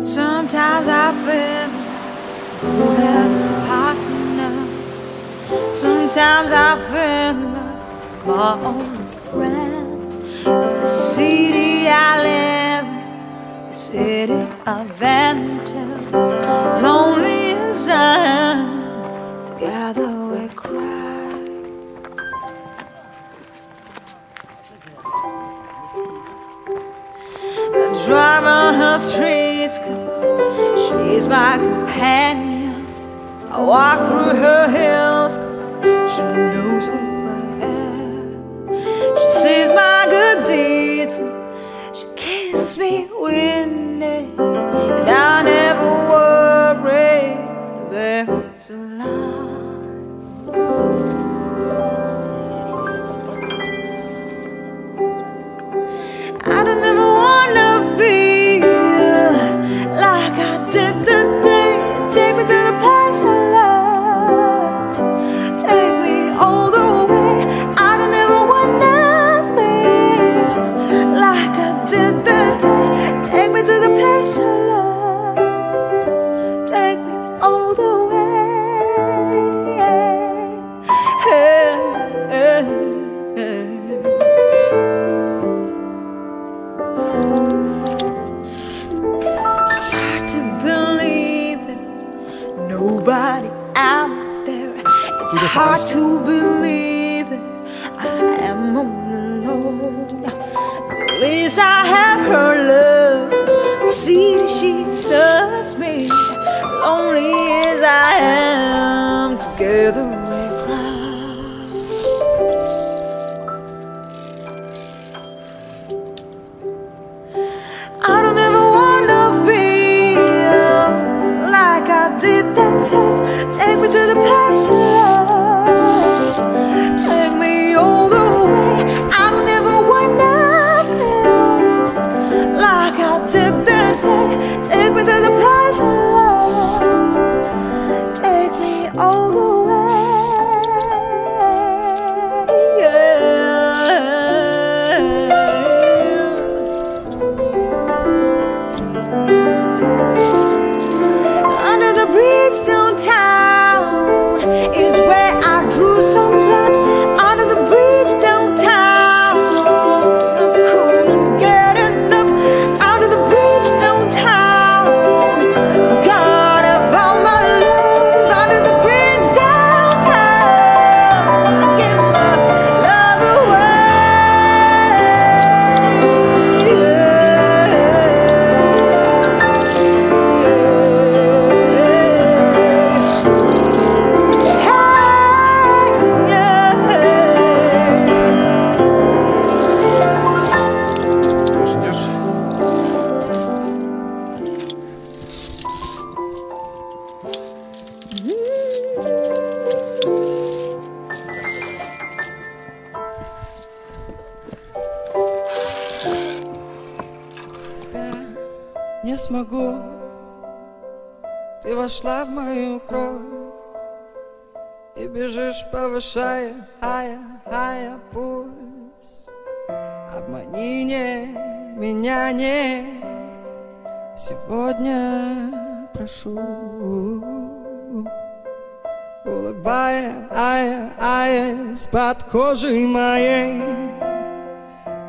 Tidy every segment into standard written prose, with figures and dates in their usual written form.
Sometimes I feel don't have a partner. Sometimes I feel like my only friend. The city I live in, the city of venture. Lonely as I am, together we cry. I drive on her streets 'cause she's my companion. I walk through her hills 'cause she knows who I am. She sees my good deeds and she kisses me windy, and I never worry if there's a line. I don't ever wanna feel like I did the day. Take me to the place I love. Take me all the way. I don't ever wanna feel like I did the day. Take me to the place I love. Take me all the way. Hey, hey, hey. It's hard to believe that nobody out there. It's hard to believe that I am all alone. At least I have her love. See that she loves me. Lonely as I am, together we cry. I don't ever wanna feel like I did that day. Take me to the place I love. Take me all the way. I don't ever wanna feel like I did that day. Take me to the place I love. Take me all the way. Yeah. Under the bridge downtown is where I drew some blood. Under the bridge downtown, I couldn't get enough. Under the bridge downtown, forgot about my love. Under the bridge downtown, I gave my love away. Без тебя не смогу. Ты вошла в мою кровь и бежишь, повышая, пульс. Обмани не, меня не. Сегодня прошу, улыбаясь под кожей моей.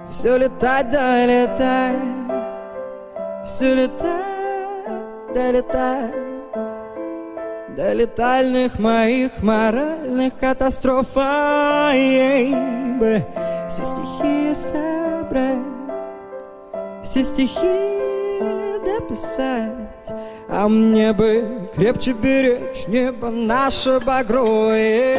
Все летать, да летать, все летать, да летать. До летальных моих моральных катастроф, бы все стихи собрать, все стихи дописать, а мне бы крепче беречь небо наше багровое.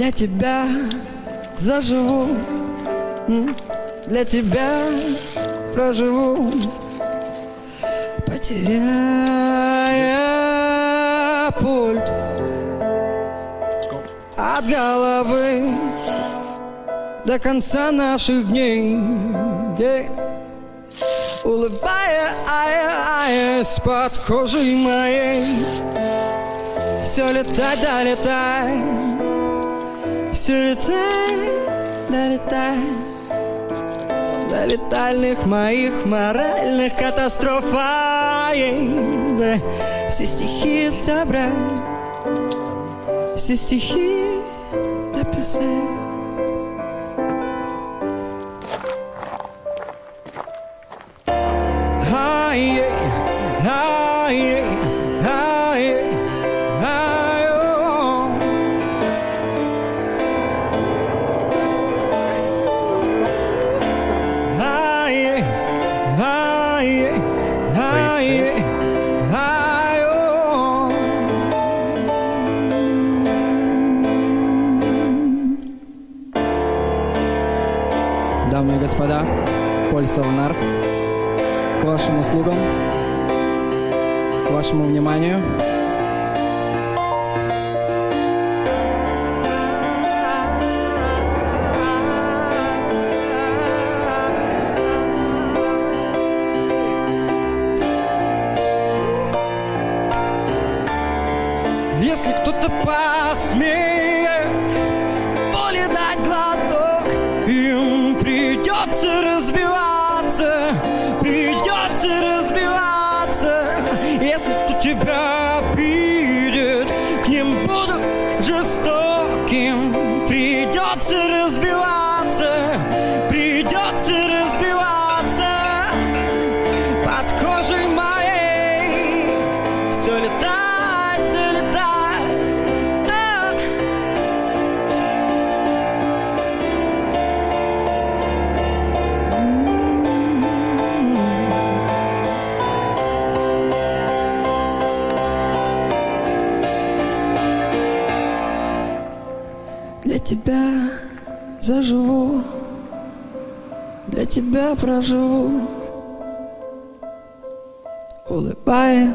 Для тебя заживу, для тебя проживу, потеряя пульт от головы до конца наших дней, улыбаясь под кожей моей. Все летай, да летай, все летай, да летай, до летальных моих моральных катастроф. Все стихи собрать, все стихи написать. Дамы и господа, Поль Солонар, к вашим услугам, к вашему вниманию. Если кто-то посмеет боли дать глоток, им придется разбиваться, придется разбиваться. Если кто тебя обидит, к ним буду жестоким. Придется разбиваться, придется разбиваться под кожей моей. Все летает, долетает. Для тебя заживу, для тебя проживу, улыбаясь